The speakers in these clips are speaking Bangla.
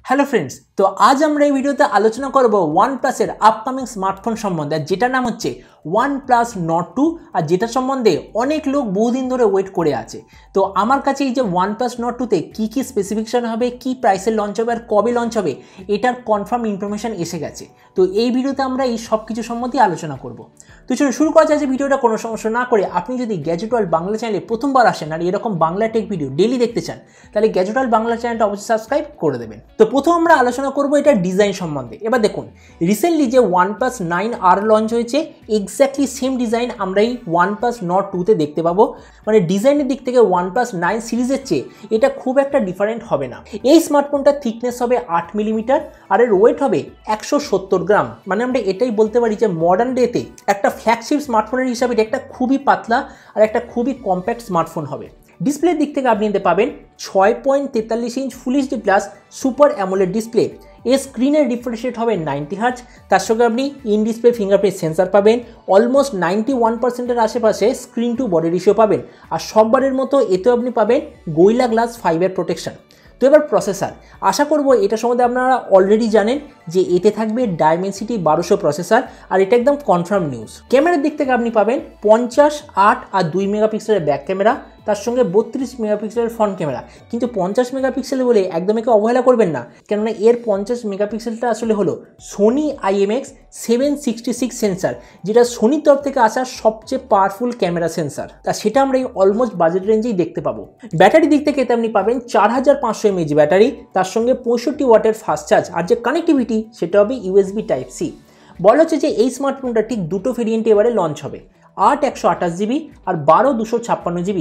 হ্যালো ফ্রেন্ডস, তো আজ আমরা এই ভিডিওতে আলোচনা করব OnePlus এর আপকামিং স্মার্টফোন সম্বন্ধে, যেটার নাম হচ্ছে OnePlus NORD 2, আর যেটা সম্বন্ধে অনেক লোক বহুদিন ধরে ওয়েট করে আছে। তো আমার কাছে এই যে OnePlus NORD 2 তে কী কী স্পেসিফিকেশন হবে, কী প্রাইসে লঞ্চ হবে আর কবে লঞ্চ হবে, এটার কনফার্ম ইনফরমেশন এসে গেছে। তো এই ভিডিওতে আমরা এই সব কিছু সম্বন্ধে আলোচনা করব। তো চলুন শুরু করা যায় যে ভিডিওটা কোনো সমস্যা না করে। আপনি যদি গ্যাজেট ওয়ার্ল্ড বাংলা চ্যানেলে প্রথমবার আসেন আর এরকম বাংলা টেক ভিডিও ডেলি দেখতে চান, তাহলে গ্যাজেট ওয়ার্ল্ড বাংলা চ্যানেলটা অবশ্যই সাবস্ক্রাইব করে দেবেন। তো প্রথম আমরা আলোচনা করব এটার ডিজাইন সম্বন্ধে। এবার দেখুন, রিসেন্টলি যে OnePlus 9R লঞ্চ হয়েছে, এক্স্যাক্টলি সেম ডিজাইন আমরা এই OnePlus NORD 2 তে দেখতে পাবো। মানে ডিজাইনের দিক থেকে OnePlus 9 সিরিজের চেয়ে এটা খুব একটা ডিফারেন্ট হবে না। এই স্মার্টফোনটার থিকনেস হবে 8 মিলিমিটার আর এর ওয়েট হবে 170 গ্রাম। মানে আমরা এটাই বলতে পারি যে মডার্ন ডেতে একটা ফ্ল্যাগশিপ স্মার্টফোনের হিসাবে এটা একটা খুবই পাতলা আর একটা খুবই কম্প্যাক্ট স্মার্টফোন হবে। ডিসপ্লের দিক থেকে আপনি নিতে পাবেন 6.43 inch full HD plus super AMOLED display. এর স্ক্রিনের রিফ্রেশ রেট হবে 90 হার্জ। তার সঙ্গে আপনি ইন ডিসপ্লে ফিঙ্গারপ্রিন্ট সেন্সার পাবেন। অলমোস্ট 91%-এর আশেপাশে স্ক্রিন টু বডি রেশিও পাবেন। আর সববারের মতো এতেও আপনি পাবেন গোরিলা গ্লাস 5-এর প্রোটেকশন। তো এবার প্রসেসর, আশা করব এটা সম্বন্ধে আপনারা অলরেডি জানেন যে এতে থাকবে Dimensity 1200 প্রসেসর, আর এটা একদম কনফার্ম নিউজ। ক্যামেরার দিক থেকে আপনি পাবেন 50, 8 আর 2 মেগাপিক্সেলের ব্যাক ক্যামেরা, তার সঙ্গে 32 মেগাপিক্সেলের ফ্রন্ট ক্যামেরা। কিন্তু 50 মেগাপিক্সেল বলে একদম একে অবহেলা করবেন না, কেননা এর 50 মেগাপিক্সেলটা আসলে হলো সোনি IMX 766 সেন্সার, যেটা সোনির তরফ থেকে আসা সবচেয়ে পাওয়ারফুল ক্যামেরা সেন্সার। তা সেটা আমরা এই অলমোস্ট বাজেট রেঞ্জেই দেখতে পাবো। ব্যাটারি দিক থেকে এতে আপনি পাবেন 4500 mAh ব্যাটারি, তার সঙ্গে 65 ওয়াটের ফাস্ট চার্জ, আর যে কানেক্টিভিটি সেটা হবে USB Type-C। বলা হচ্ছে যে এই স্মার্টফোনটা ঠিক দুটো ভেরিয়েন্টে এবারে লঞ্চ হবে, 8 128GB আর 12 256GB।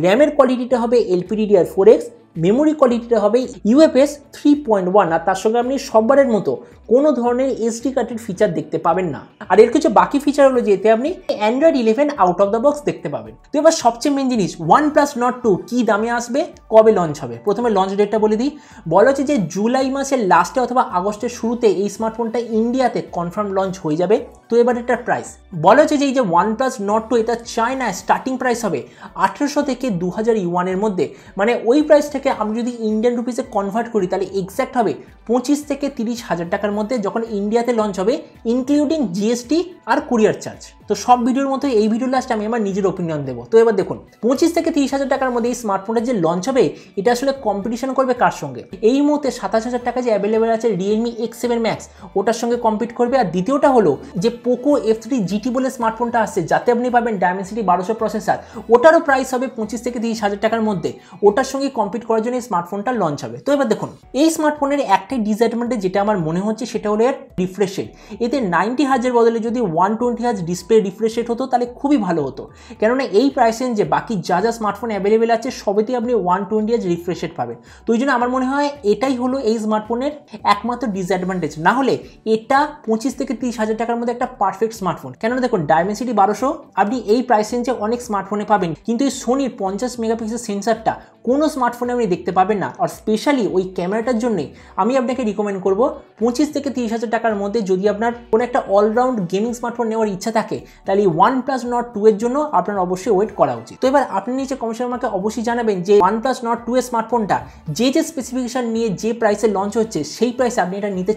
র্যামের কোয়ালিটিটা হবে LPDDR4X, মেমোরি কোয়ালিটিটা হবে UFS 3.1, আর তার সঙ্গে আপনি সববারের মতো কোনো ধরনের SD কার্ডের ফিচার দেখতে পাবেন না। আর এর কিছু বাকি ফিচার হলো যে এতে আপনি Android 11 out of the box দেখতে পাবেন। তো এবার সবচেয়ে মেন জিনিস, OnePlus NORD 2 কী দামে আসবে, কবে লঞ্চ হবে। প্রথমে লঞ্চ ডেটটা বলে দিই। বলা হচ্ছে যে জুলাই মাসের লাস্টে অথবা আগস্টের শুরুতে এই স্মার্টফোনটা ইন্ডিয়াতে কনফার্ম লঞ্চ হয়ে যাবে। তো এবার এটার প্রাইস বলা হচ্ছে যে এই যে OnePlus NORD 2, এটা চায়নায় স্টার্টিং প্রাইস হবে 1800 থেকে 2000 ইউয়ানের মধ্যে। মানে ওই প্রাইস থেকে আমি যদি ইন্ডিয়ান রুপিসে কনভার্ট করি তাহলে এক্স্যাক্ট হবে 25 থেকে 30,000 টাকার মধ্যে, যখন ইন্ডিয়াতে লঞ্চ হবে, ইনক্লুডিং GST আর কুরিয়ার চার্জ। তো সব ভিডিওর মতো এই ভিডিওর লাস্টে আমি আমার নিজের ওপিনিয়ন দেবো। তো এবার দেখুন, 25 থেকে 30,000 টাকার মধ্যে এই স্মার্টফোনটা যে লঞ্চ হবে, এটা আসলে কম্পিটিশন করবে কার সঙ্গে? এই মুহূর্তে 27,000 টাকা যে অ্যাভেলেবেল আছে Realme X7 Max, ওটার সঙ্গে কম্পিট করবে। আর দ্বিতীয়টা হলো যে Poco F3 GT বলে স্মার্টফোনটা আসছে, যাতে আপনি পাবেন Dimensity 1200 প্রসেসর। ওটারও প্রাইস হবে 25 থেকে 30,000 টাকার মধ্যে। ওটার সঙ্গে কম্পিট করার জন্য এই স্মার্টফোনটা লঞ্চ হবে। তো এবার দেখুন, এই স্মার্টফোনের একটাই ডিসঅ্যাডভান্টেজ যেটা আমার মনে হচ্ছে, সেটা হলো এর রিফ্রেশ রেট। এতে 90 হার্জের বদলে যদি 120 হার্জ ডিসপ্লে রিফ্রেশ রেট হতো তাহলে খুবই ভালো হতো, কেননা এই প্রাইস রেঞ্জে বাকি যা যা স্মার্টফোন অ্যাভেলেবেল আছে সবেতেই আপনি 120 হার্জ রিফ্রেশ রেট পাবেন। তো এই জন্য আমার মনে হয় এটাই হলো এই স্মার্টফোনের একমাত্র ডিসঅ্যাডভান্টেজ। না হলে এটা 25 থেকে 30,000 টাকার মধ্যে একটা পারফেক্ট স্মার্টফোন। কেননা দেখুন, Dimensity 1200 আপনি এই প্রাইস রেঞ্জে অনেক স্মার্টফোনে পাবেন, কিন্তু এই সোনির 50 মেগাপিক্সেল সেন্সারটা কোনো স্মার্টফোনে আপনি দেখতে পাবেন না। আর স্পেশালি ওই ক্যামেরাটার জন্যই আমি আপনাকে রিকমেন্ড করব 25 থেকে 30,000 টাকার মধ্যে যদি আপনার কোনো একটা অলরাউন্ড গেমিং স্মার্টফোন নেওয়ার ইচ্ছা থাকে, তাহলে OnePlus NORD 2 এর জন্য আপনার অবশ্যই ওয়েট করা উচিত। তো এবার আপনি নিচে কমেন্টে আমাকে অবশ্যই জানাবেন যে OnePlus NORD 2 এর স্মার্টফোনটা যে স্পেসিফিকেশন নিয়ে যে প্রাইসে লঞ্চ হচ্ছে, সেই প্রাইসে আপনি এটা নিতে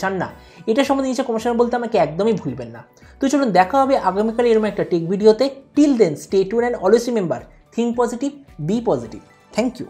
চান না। এটা সম্বন্ধে নিচে কমেন্টে বলতে আমাকে একদমই ভুলবেন না। তো চলুন দেখা হবে আগামীকাল এরকম একটা টেক ভিডিওতে। Till then stay tuned and always remember, think positive, be positive. Thank you.